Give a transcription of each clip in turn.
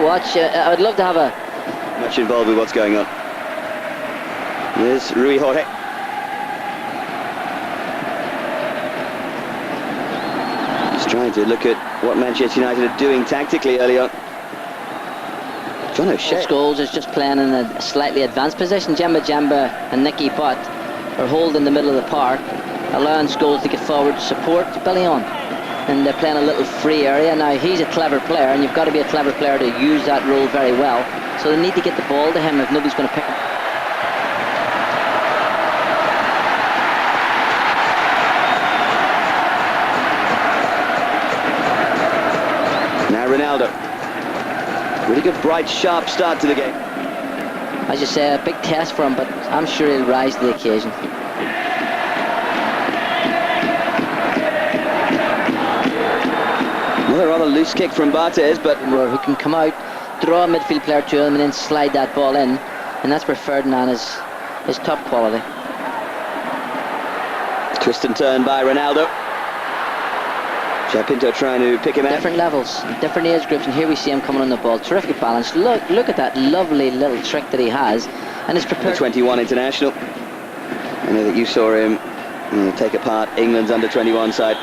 watch. I would love to have a... Much involved with what's going on. There's Rui Jorge. Just trying to look at what Manchester United are doing tactically early on. John O'Shea. Scholes is just playing in a slightly advanced position. Jemba and Nicky Butt are holding the middle of the park, allowing Scholes to get forward to support Billion. And they're playing a little free area. Now, he's a clever player, and you've got to be a clever player to use that role very well. So they need to get the ball to him if nobody's going to pick him. Now Ronaldo. Really good, bright, sharp start to the game. As you say, a big test for him, but I'm sure he'll rise to the occasion. Another rather loose kick from Barthez, but who can come out, draw a midfield player to him, and then slide that ball in. And that's where Ferdinand is top quality. Twist and turn by Ronaldo. Pinto trying to pick him out. Different levels, different age groups, and here we see him coming on the ball. Terrific balance. Look at that lovely little trick that he has, and is prepared. The 21 international. I know that you saw him take apart England's under-21 side,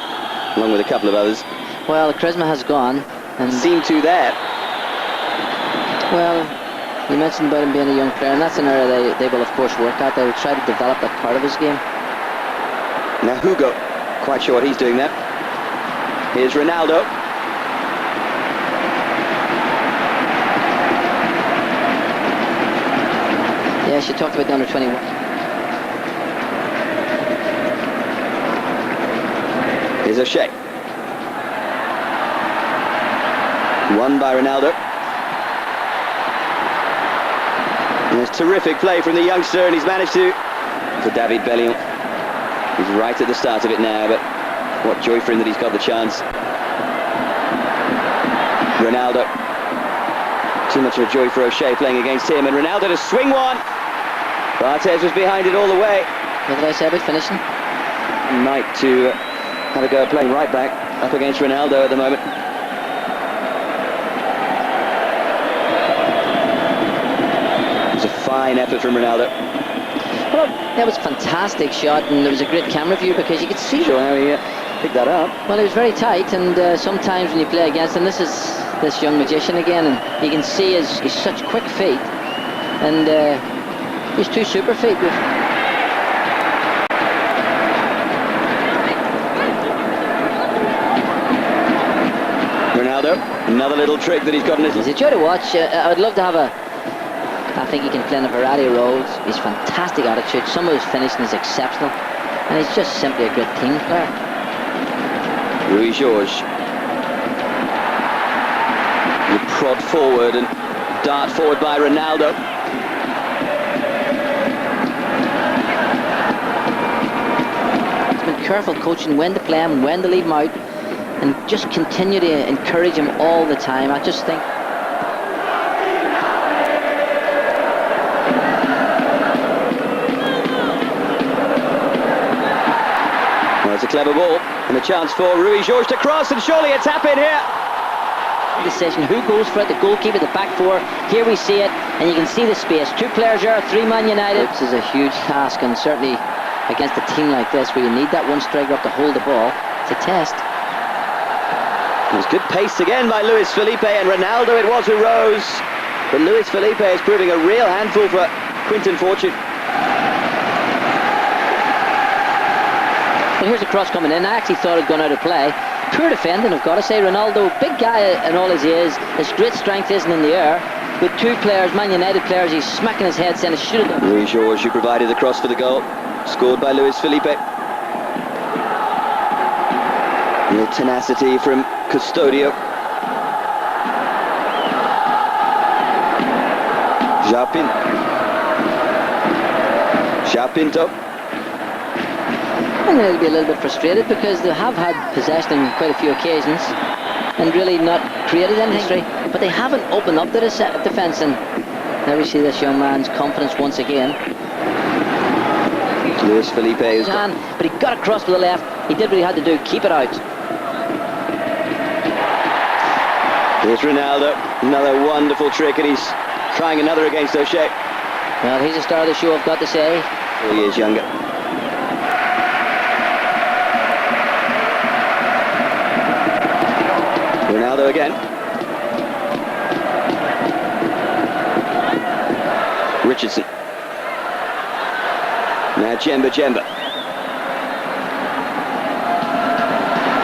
along with a couple of others. Well, the charisma has gone, and seemed to there. Well, you mentioned about him being a young player, and that's an area they will of course work at. They will try to develop that part of his game. Now Hugo, quite sure what he's doing there. Here's Ronaldo. Yeah, she talked about the under-21. Here's O'Shea. Won by Ronaldo. And there's terrific play from the youngster, and he's managed to... For David Bellion. He's right at the start of it now, but what joy for him that he's got the chance. Ronaldo. Too much of a joy for O'Shea playing against him, and Ronaldo to swing one. Barthez was behind it all the way. What did I say about finishing? Might to have a go at playing right back up against Ronaldo at the moment. It was a fine effort from Ronaldo. Well, that was a fantastic shot, and there was a great camera view because you could see. Sure, how he picked that up. Well, it was very tight, and sometimes when you play against him, this is this young magician again, and you can see he's such quick feet, and he's two super feet. Ronaldo, another little trick that he's got in his... It's a joy to watch. I would love to have a... I think he can play in a variety of roles. He's fantastic attitude. Some of his finishing is exceptional, and he's just simply a great team player. Rui Jorge. You prod forward and dart forward by Ronaldo. He's been careful coaching when to play him, when to leave him out, and just continue to encourage him all the time. I just think... It's a clever ball and a chance for Rui Jorge to cross, and surely a tap in here. Decision, who goes for it? The goalkeeper, the back four. Here we see it, and you can see the space. Two players there, three-man United. This is a huge task, and certainly against a team like this where you need that one striker up to hold the ball. It's a test. It was good pace again by Luis Felipe, and Ronaldo it was who rose. But Luis Felipe is proving a real handful for Quinton Fortune. Well, here's a cross coming in. I actually thought it had gone out of play. Poor defending, I've got to say. Ronaldo, big guy and all as he is. His great strength isn't in the air. With two players, Man United players, he's smacking his head saying it should have done. Rui Jorge, who provided the cross for the goal. Scored by Luis Felipe. Real tenacity from Custodio. Pinto. And they'll be a little bit frustrated because they have had possession on quite a few occasions and really not created anything. But they haven't opened up the defence, and now we see this young man's confidence once again. Luis Felipe is but he got across to the left. He did what he had to do, keep it out. Here's Ronaldo, another wonderful trick, and he's trying another against O'Shea. Well, he's a star of the show, I've got to say. 4 years younger. Ronaldo again. Richardson. Now Djemba.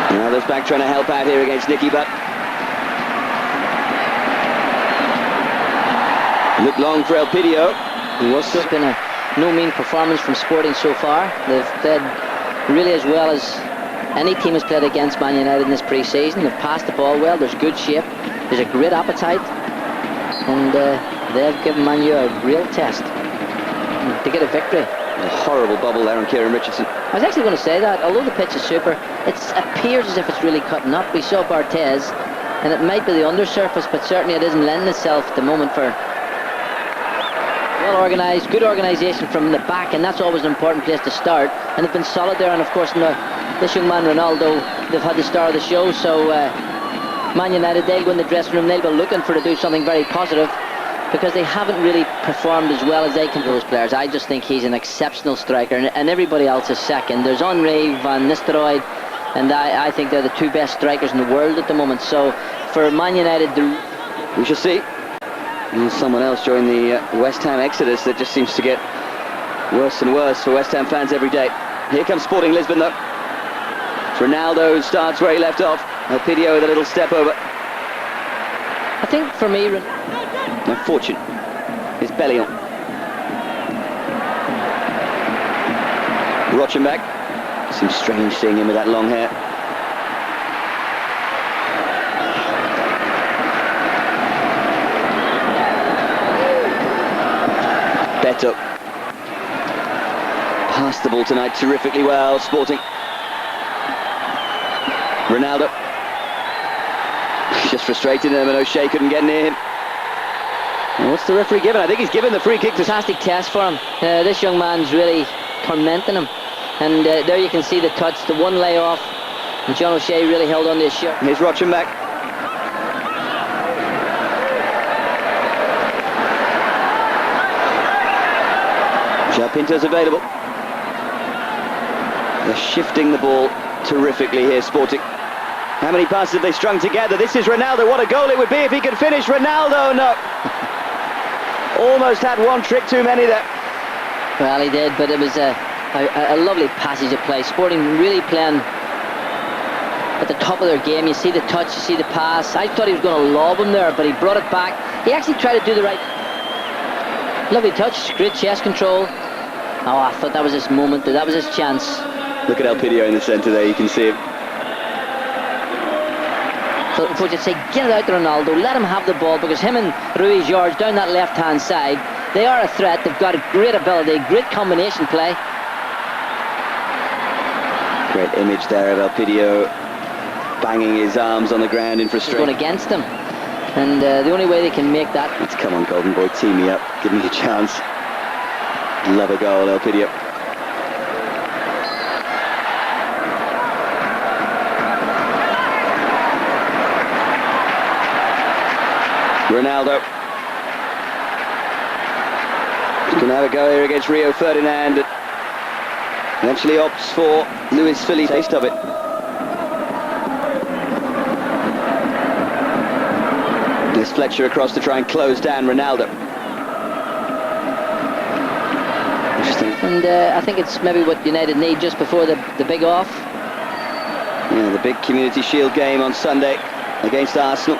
Ronaldo's back trying to help out here against Nicky Butt. Looked long for Elpidio. It's been a no mean performance from Sporting so far. They've played really as well as any team has played against Man United in this pre-season. They've passed the ball well, there's good shape, there's a great appetite, and they've given Man U a real test to get a victory. A horrible bubble there on Kieran Richardson. I was actually going to say that, although the pitch is super, it appears as if it's really cutting up. We saw Barthez, and it might be the undersurface, but certainly it isn't lending itself at the moment for well organised, good organisation from the back, and that's always an important place to start. And they've been solid there, and of course this young man Ronaldo, they've had the star of the show, so Man United, they'll go in the dressing room, they'll be looking for to do something very positive, because they haven't really performed as well as they can, those players. I just think he's an exceptional striker, and everybody else is second. There's Henry, Van Nistelrooy, and I think they're the two best strikers in the world at the moment. So for Man United, we shall see. There's someone else join the West Ham exodus that just seems to get worse and worse for West Ham fans every day. Here comes Sporting Lisbon though. Ronaldo starts where he left off. Elpidio with a little step over. I think for me, My fortune is Bellion. Rochenbach. Seems strange seeing him with that long hair. Beto. Passed the ball tonight terrifically well, Sporting. Ronaldo. Just frustrated him, and O'Shea couldn't get near him. And what's the referee given? I think he's given the free kick. Fantastic test for him. This young man's really tormenting him. And there you can see the touch, the one layoff. And John O'Shea really held on to his shirt. Here's Rochenbach. Pinto's available. They're shifting the ball terrifically here, Sporting. How many passes have they strung together? This is Ronaldo. What a goal it would be if he could finish. Ronaldo, no. Almost had one trick too many there. Well, he did, but it was a lovely passage of play. Sporting really playing at the top of their game. You see the touch, you see the pass. I thought he was going to lob him there, but he brought it back. He actually tried to do the right... Lovely touch, great chest control. Oh, I thought that was his moment, that was his chance. Look at Elpidio in the centre there, you can see him. So coach would say, get it out to Ronaldo, let him have the ball, because him and Rui Jorge down that left-hand side, they are a threat, they've got a great ability, great combination play. Great image there of Elpidio banging his arms on the ground in frustration. Going against him, and the only way they can make that... Let's come on, Golden Boy, tee me up, give me a chance. Love a goal, Elpidio. Ronaldo. He's going to have a go here against Rio Ferdinand. Eventually opts for Luis Felipe. Taste of it. There's Fletcher across to try and close down Ronaldo. Interesting. And I think it's maybe what United need just before the big off. Yeah, the big Community Shield game on Sunday against Arsenal.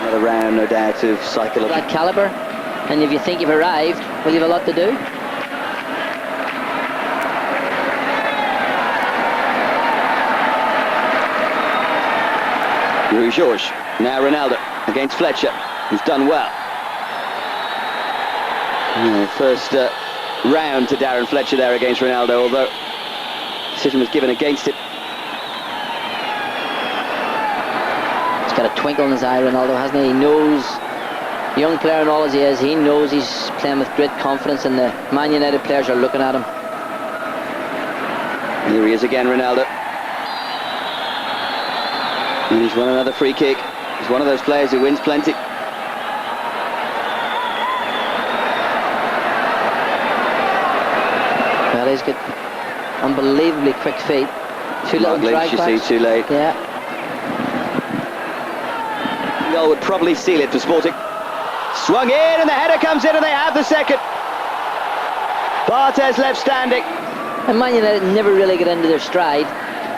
Another round, no doubt, of psychology. That calibre, and if you think you've arrived, well, you've a lot to do. Rui Jorge, now Ronaldo against Fletcher. He's done well. Yeah, first round to Darren Fletcher there against Ronaldo, although decision was given against it. Got a twinkle in his eye, Ronaldo, hasn't he? He knows, young player and all as he is, he knows he's playing with great confidence, and the Man United players are looking at him. Here he is again, Ronaldo. And he's won another free kick. He's one of those players who wins plenty. Well, he's got unbelievably quick feet. Two little drag you backs. see, too late. Yeah. Goal would probably seal it for Sporting. Swung in, and the header comes in, and they have the second. Barthez left standing. And Man United never really get into their stride,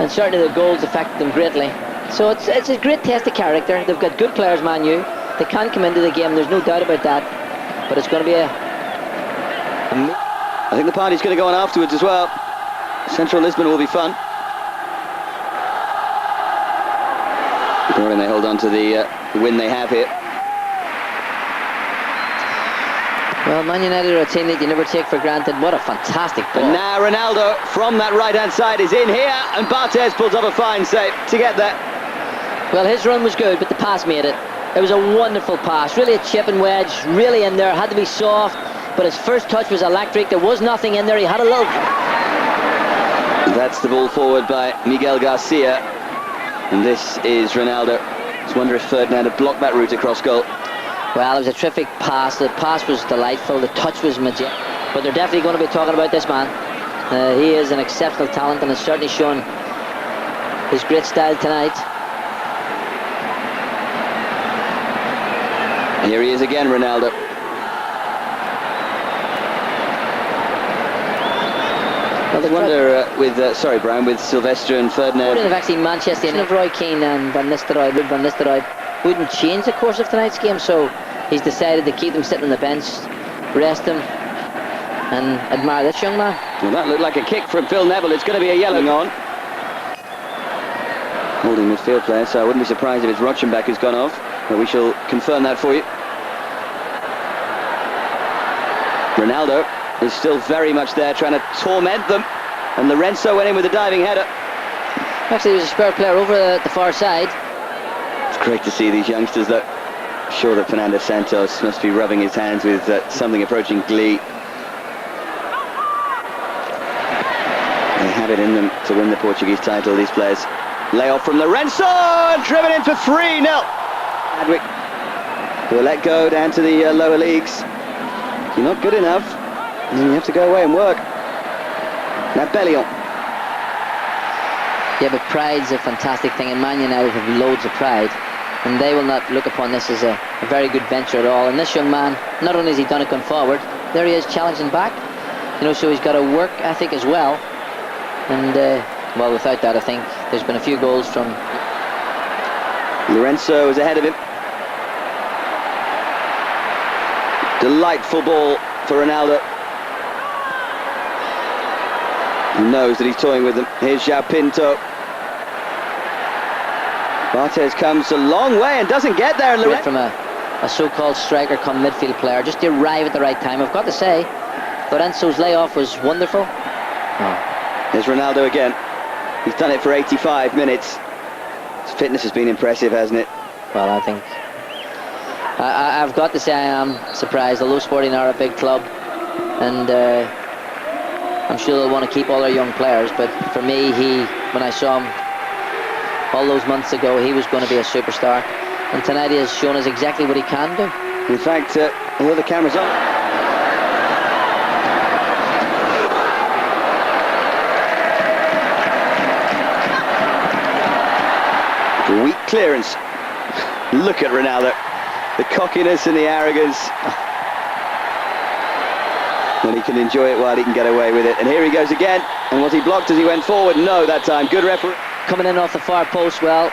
and certainly the goals affect them greatly. So it's a great test of character. They've got good players, Man U. They can come into the game, there's no doubt about that. But it's going to be I think the party's going to go on afterwards as well. Central Lisbon will be fun. They hold on to the win they have here. Well, Man United are a team that you never take for granted. What a fantastic ball. And now Ronaldo from that right-hand side is in here, and Barthez pulls off a fine save to get there. Well, his run was good, but the pass made it. It was a wonderful pass, really a chip and wedge, really in there, had to be soft, but his first touch was electric. There was nothing in there, he had a little... That's the ball forward by Miguel Garcia, and this is Ronaldo. I just wonder if Ferdinand had blocked that route across goal. Well, it was a terrific pass. The pass was delightful. The touch was majestic. But they're definitely going to be talking about this man. He is an exceptional talent and has certainly shown his great style tonight. Here he is again, Ronaldo. Well, I wonder with Brown, with Sylvester and Ferdinand. If actually Manchester United, Roy Keane and Van Nistelrooy wouldn't change the course of tonight's game, so he's decided to keep them sitting on the bench, rest them, and admire this young man. Well, that looked like a kick from Phil Neville. It's going to be a yellow on. Holding midfield player, so I wouldn't be surprised if it's Rochenbach who's gone off, but we shall confirm that for you. Ronaldo is still very much there, trying to torment them, and Lorenzo went in with a diving header. Actually, he was a spare player over the far side. It's great to see these youngsters, though. I'm sure that Fernando Santos must be rubbing his hands with something approaching glee. They have it in them to win the Portuguese title, these players. Layoff from Lorenzo, and driven in for 3-0. Adwick will let go down to the lower leagues. If you're not good enough, then you have to go away and work. Now Bellion. Yeah, but pride's a fantastic thing, and Man United have loads of pride, and they will not look upon this as a very good venture at all. And this young man, not only has he done it going forward, there he is challenging back, you know, so he's got a work ethic as well. And well, without that, I think there's been a few goals from Lorenzo is ahead of him. Delightful ball for Ronaldo. He knows that he's toying with them. Here's João Pinto. Barthez comes a long way and doesn't get there. From a so-called striker come midfield player, just to arrive at the right time. I've got to say, Lorenzo's layoff was wonderful. Here's Ronaldo again. He's done it for 85 minutes. His fitness has been impressive, hasn't it? Well, I think I've got to say I am surprised, although Sporting are a big club, and I'm sure they'll want to keep all their young players, but for me, when I saw him all those months ago, he was going to be a superstar, and tonight he has shown us exactly what he can do. In fact, although the camera's on, weak clearance. Look at Ronaldo, the cockiness and the arrogance. And he can enjoy it while he can get away with it. And here he goes again. And was he blocked as he went forward? No, that time. Good referee. Coming in off the far post, well,